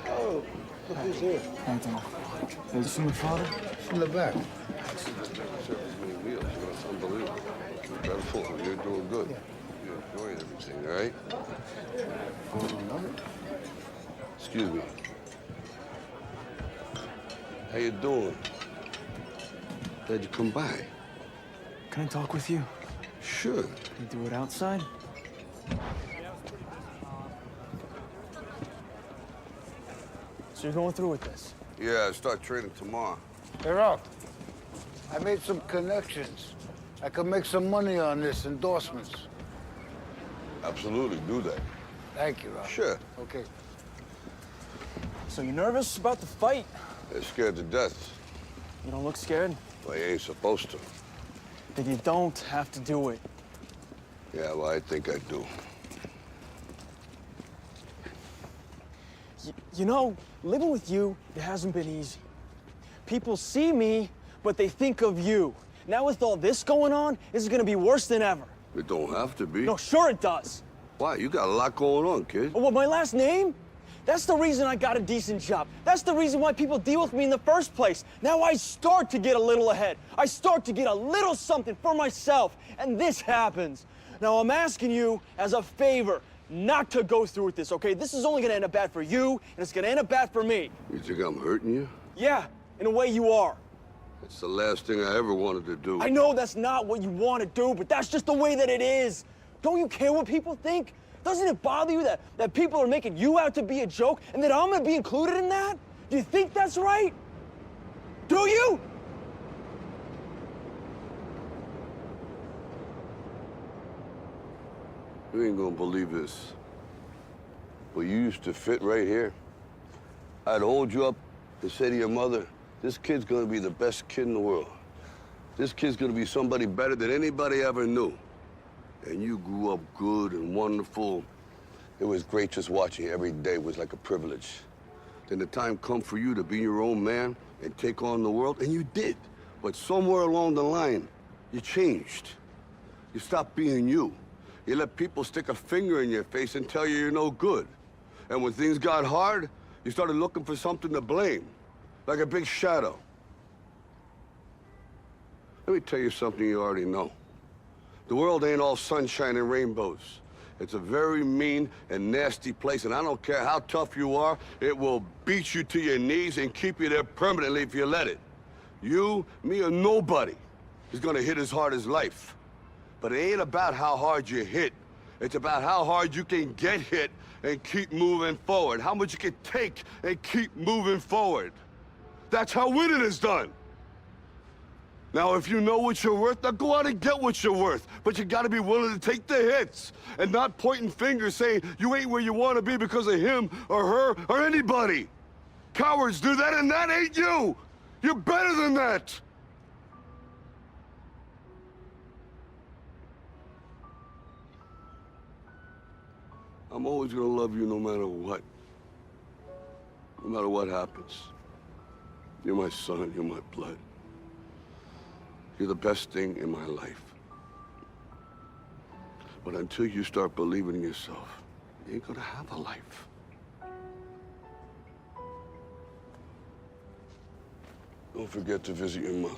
Oh, look who's here. Tanto. Have you seen your father? It's in the back. It's unbelievable. Incredible. You're doing good. You're enjoying everything, all right? Excuse me. How you doing? Glad you come by. Can I talk with you? Sure. Can you do it outside? So you're going through with this? Yeah, I start training tomorrow. Hey, Rock. I made some connections. I could make some money on this, endorsements. Absolutely, do that. Thank you, Rock. Sure. Okay. So you're nervous about the fight? They're scared to death. You don't look scared? Well, you ain't supposed to. Then you don't have to do it. Yeah, well, I think I do. You know, living with you, it hasn't been easy. People see me, but they think of you. Now with all this going on, this is gonna be worse than ever. It don't have to be. No, sure it does. Why? You got a lot going on, kid. Oh, what, my last name? That's the reason I got a decent job. That's the reason why people deal with me in the first place. Now I start to get a little ahead. I start to get a little something for myself, and this happens. Now I'm asking you as a favor not to go through with this, okay? This is only gonna end up bad for you, and it's gonna end up bad for me. You think I'm hurting you? Yeah, in a way you are. That's the last thing I ever wanted to do. I know that's not what you want to do, but that's just the way that it is. Don't you care what people think? Doesn't it bother you that people are making you out to be a joke and that I'm gonna be included in that? Do you think that's right? Do you? You ain't gonna believe this. But you used to fit right here. I'd hold you up and say to your mother, this kid's gonna be the best kid in the world. This kid's gonna be somebody better than anybody ever knew. And you grew up good and wonderful. It was great just watching you every day. It was like a privilege. Then the time come for you to be your own man and take on the world, and you did. But somewhere along the line, you changed. You stopped being you. You let people stick a finger in your face and tell you you're no good. And when things got hard, you started looking for something to blame, like a big shadow. Let me tell you something you already know. The world ain't all sunshine and rainbows. It's a very mean and nasty place, and I don't care how tough you are, it will beat you to your knees and keep you there permanently if you let it. You, me, or nobody is gonna hit as hard as life. But it ain't about how hard you hit. It's about how hard you can get hit and keep moving forward. How much you can take and keep moving forward. That's how winning is done. Now, if you know what you're worth, now go out and get what you're worth. But you gotta be willing to take the hits and not pointing fingers saying you ain't where you wanna be because of him or her or anybody. Cowards do that, and that ain't you. You're better than that. I'm always gonna love you no matter what. No matter what happens. You're my son, you're my blood. You're the best thing in my life. But until you start believing in yourself, you ain't gonna have a life. Don't forget to visit your mother.